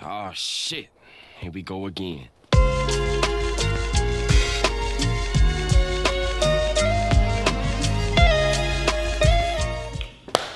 Oh shit, here we go again.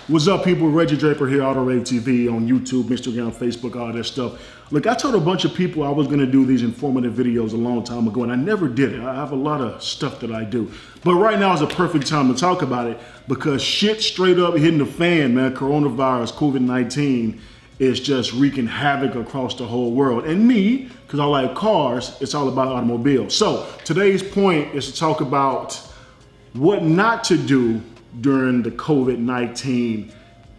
What's up, people? Reggie Draper here, Auto Rave TV on YouTube, Instagram, Facebook, all that stuff. Look, I told a bunch of people I was gonna do these informative videos a long time ago, and I never did it. I have a lot of stuff that I do. But right now is a perfect time to talk about it because shit straight up hitting the fan, man. Coronavirus, COVID-19 is just wreaking havoc across the whole world. And me, because I like cars, it's all about automobiles. So today's point is to talk about what not to do during the COVID-19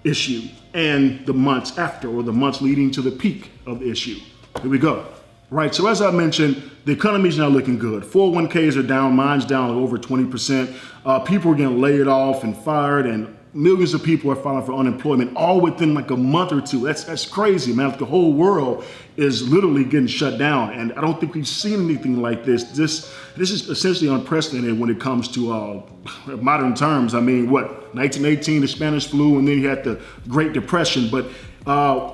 issue and the months after, or the months leading to the peak of the issue. Here we go. Right, so as I mentioned, the economy's not looking good. 401ks are down, mine's down like over 20%. People are getting laid off and fired, and millions of people are filing for unemployment all within like a month or two. That's crazy, man. Like the whole world is literally getting shut down, and I don't think we've seen anything like this. This is essentially unprecedented when it comes to modern terms. I mean, what, 1918, the Spanish flu, and then you had the Great Depression. But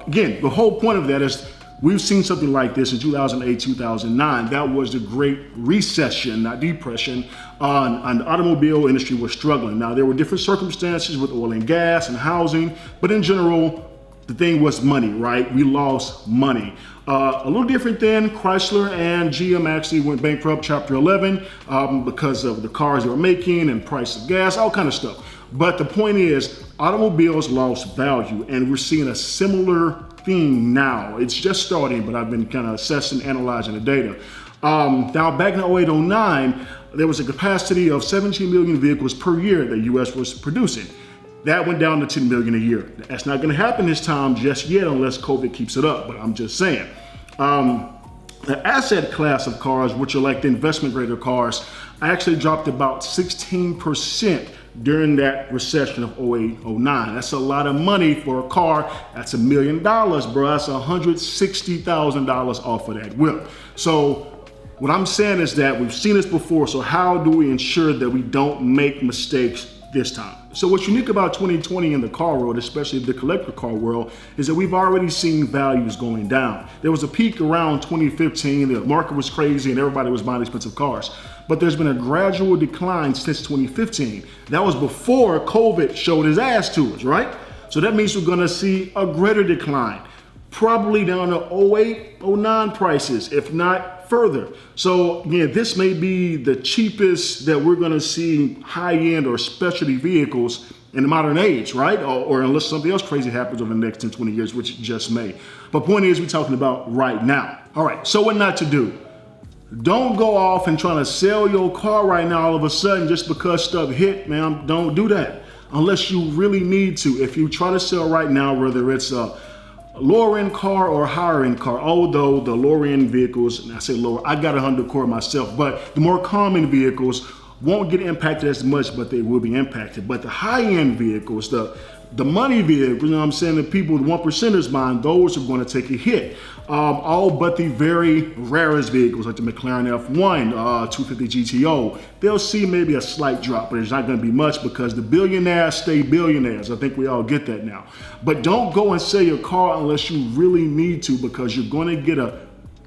again, the whole point of that is we've seen something like this in 2008, 2009. That was the Great Recession, not depression, and the automobile industry was struggling. Now, there were different circumstances with oil and gas and housing, but in general, the thing was money, right? We lost money. A little different then, Chrysler and GM actually went bankrupt, Chapter 11, because of the cars they were making and price of gas, all kind of stuff. But the point is, automobiles lost value, and we're seeing a similar thing now. It's just starting, but I've been kind of assessing, analyzing the data. Now, back in 08, 09, there was a capacity of 17 million vehicles per year that US was producing. That went down to 10 million a year. That's not gonna happen this time just yet unless COVID keeps it up, but I'm just saying. The asset class of cars, which are like the investment grade cars, actually dropped about 16% during that recession of 08, 09. That's a lot of money for a car. That's $1 million, bro. That's $160,000 off of that whip. So what I'm saying is that we've seen this before, so how do we ensure that we don't make mistakes this time? So what's unique about 2020 in the car world, especially the collector car world, is that we've already seen values going down. There was a peak around 2015, the market was crazy and everybody was buying expensive cars. But there's been a gradual decline since 2015. That was before COVID showed his ass to us, right? So that means we're gonna see a greater decline, probably down to 08, 09 prices, if not further. So again, this may be the cheapest that we're gonna see high-end or specialty vehicles in the modern age, right? Or unless something else crazy happens over the next 10, 20 years, which it just may. But point is, we're talking about right now. All right, so what not to do? Don't go off and try to sell your car right now all of a sudden just because stuff hit, man. Don't do that unless you really need to. If you try to sell right now, whether it's a lower end car or a higher end car, although the lower end vehicles, and I say lower, I got a Honda Accord myself, but the more common vehicles won't get impacted as much, but they will be impacted. But the high end vehicles, the money vehicles, you know what I'm saying, the people, the 1%ers buying, those are going to take a hit. All but the very rarest vehicles like the McLaren F1, 250 GTO, they'll see maybe a slight drop, but it's not going to be much because the billionaires stay billionaires. I think we all get that now. But don't go and sell your car unless you really need to, because you're going to get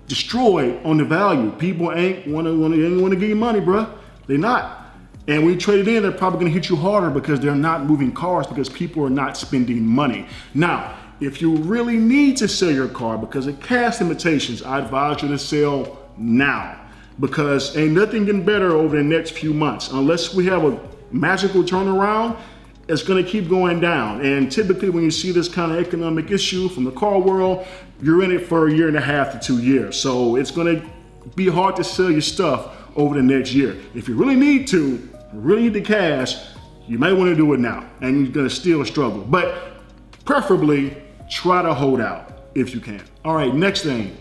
destroyed on the value. People ain't want to give you money, bruh. They're not. And when you trade it in, they're probably gonna hit you harder because they're not moving cars because people are not spending money. Now, if you really need to sell your car because of cash limitations, I advise you to sell now because ain't nothing getting better over the next few months. Unless we have a magical turnaround, it's gonna keep going down. And typically when you see this kind of economic issue from the car world, you're in it for 1.5 to 2 years. So it's gonna be hard to sell your stuff over the next year. If you really need the cash, you might want to do it now, and you're gonna still struggle. But preferably, try to hold out if you can. All right, next thing.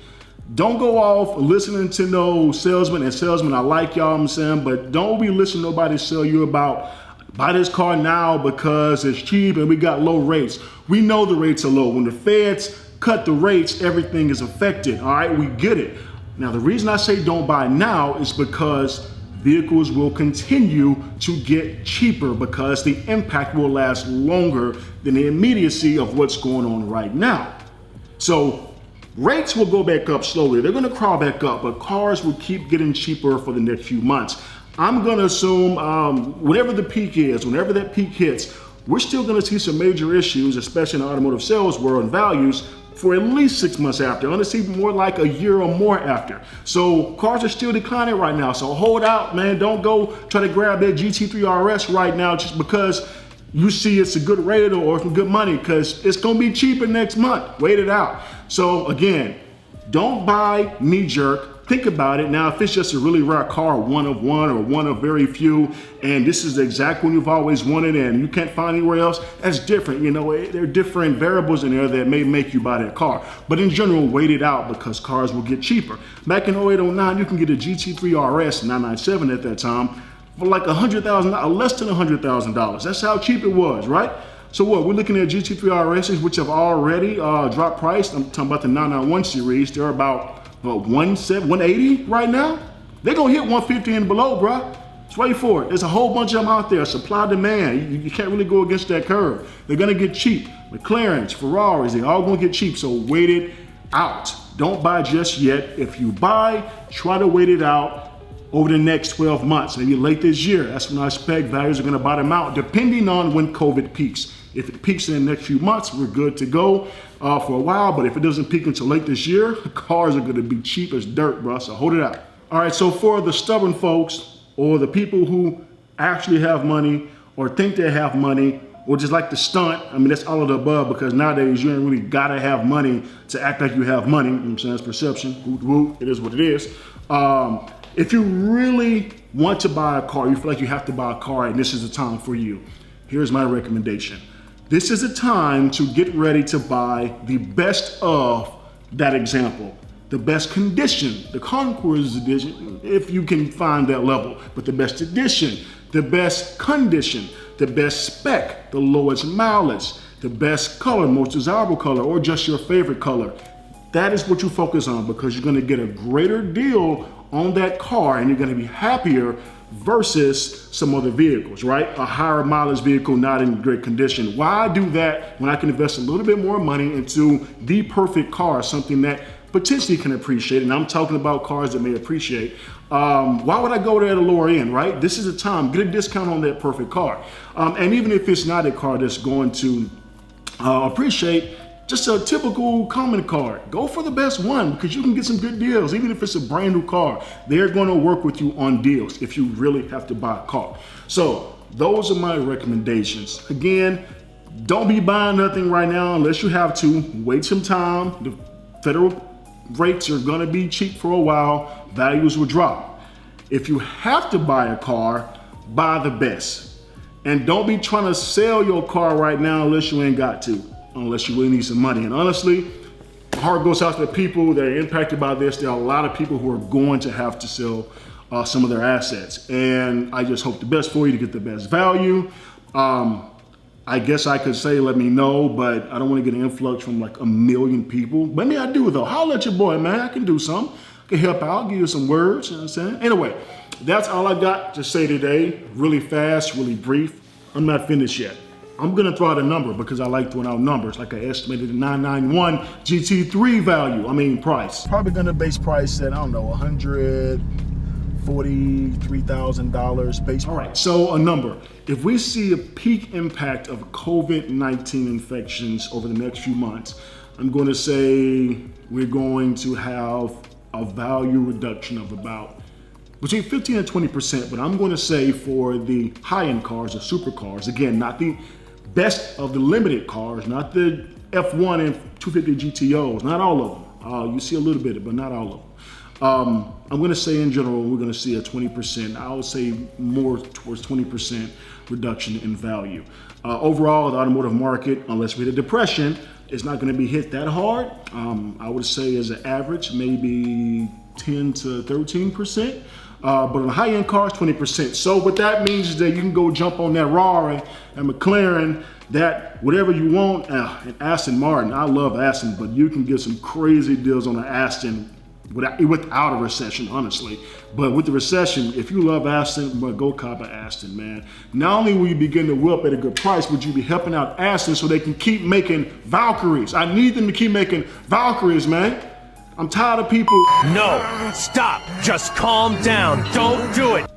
Don't go off listening to no salesman, and salesmen, I like y'all, I'm saying, but don't be listening to nobody sell you about, buy this car now because it's cheap and we got low rates. We know the rates are low. When the feds cut the rates, everything is affected, all right? We get it. Now, the reason I say don't buy now is because vehicles will continue to get cheaper because the impact will last longer than the immediacy of what's going on right now. So Rates will go back up slowly. They're gonna crawl back up, but cars will keep getting cheaper for the next few months. I'm gonna assume whatever the peak is, whenever that peak hits, we're still gonna see some major issues, especially in the automotive sales world and values, for at least 6 months after. I'm gonna see more like a year or more after. So cars are still declining right now. So hold out, man. Don't go try to grab that GT3 RS right now just because you see it's a good rate or some good money, because it's gonna be cheaper next month. Wait it out. So again, don't buy knee jerk. Think about it. Now, if it's just a really rare car, one of one or one of very few, and this is the exact one you've always wanted and you can't find anywhere else, that's different. You know, there are different variables in there that may make you buy that car. But in general, wait it out because cars will get cheaper. Back in 08, 09, you can get a GT3 RS 997 at that time for like $100,000, less than $100,000. That's how cheap it was, right? So what, we're looking at GT3 RSs, which have already dropped price. I'm talking about the 991 series. They're about 180 right now. They're gonna hit 150 and below, bro. Just wait for it. There's a whole bunch of them out there. Supply demand. You can't really go against that curve. They're gonna get cheap. McLarens, Ferraris, they all gonna get cheap. So wait it out. Don't buy just yet. If you buy, try to wait it out over the next 12 months, maybe late this year. That's when I expect values are gonna bottom out, depending on when COVID peaks. If it peaks in the next few months, we're good to go for a while. But if it doesn't peak until late this year, cars are gonna be cheap as dirt, bro. So hold it out. All right, so for the stubborn folks or the people who actually have money or think they have money or just like to stunt, I mean, that's all of the above, because nowadays you ain't really gotta have money to act like you have money. You know what I'm saying? It's perception. Woot, woot. It is what it is. If you really want to buy a car, you feel like you have to buy a car and this is the time for you, here's my recommendation. This is a time to get ready to buy the best of that example. The best condition, the Concours edition, if you can find that level, but the best edition, the best condition, the best spec, the lowest mileage, the best color, most desirable color, or just your favorite color. That is what you focus on, because you're gonna get a greater deal on that car and you're gonna be happier versus some other vehicles, right? A higher mileage vehicle, not in great condition. Why do that when I can invest a little bit more money into the perfect car, something that potentially can appreciate? And I'm talking about cars that may appreciate. Why would I go there at a lower end, right? This is a time, get a discount on that perfect car. And even if it's not a car that's going to appreciate, just a typical common car, go for the best one, because you can get some good deals. Even if it's a brand new car, they're going to work with you on deals if you really have to buy a car. So those are my recommendations. Again, don't be buying nothing right now unless you have to. Wait some time. The federal rates are going to be cheap for a while. Values will drop. If you have to buy a car, buy the best. And don't be trying to sell your car right now unless you ain't got to. Unless you really need some money. And honestly, my heart goes out to the people that are impacted by this. There are a lot of people who are going to have to sell some of their assets. And I just hope the best for you to get the best value. I guess I could say, let me know, but I don't want to get an influx from like 1 million people. Maybe I do though. Holler at your boy, man. I can do something. I can help out, give you some words, you know what I'm saying? Anyway, that's all I got to say today. Really fast, really brief. I'm not finished yet. I'm gonna throw out a number because I like throwing out numbers, like I estimated the 991 GT3 value, price. Probably gonna base price at, I don't know, $143,000 base. All right, so a number. If we see a peak impact of COVID-19 infections over the next few months, I'm gonna say we're going to have a value reduction of about between 15 and 20%, but I'm gonna say for the high-end cars, the supercars, again, not the best of the limited cars, not the F1 and 250 GTOs, not all of them. You see a little bit, but not all of them. I'm gonna say in general, we're gonna see a 20%, I would say more towards 20% reduction in value. Overall, the automotive market, unless we hit a depression, is not gonna be hit that hard. I would say as an average, maybe 10 to 13%. But on the high-end cars, 20%. So what that means is that you can go jump on that Ferrari and McLaren, that whatever you want, and Aston Martin. I love Aston, but you can get some crazy deals on an Aston without a recession, honestly. But with the recession, if you love Aston, well, go cop an Aston, man. Not only will you begin to whip at a good price, but you'll be helping out Aston so they can keep making Valkyries. I need them to keep making Valkyries, man. I'm tired of people. No, stop. Just calm down. Don't do it.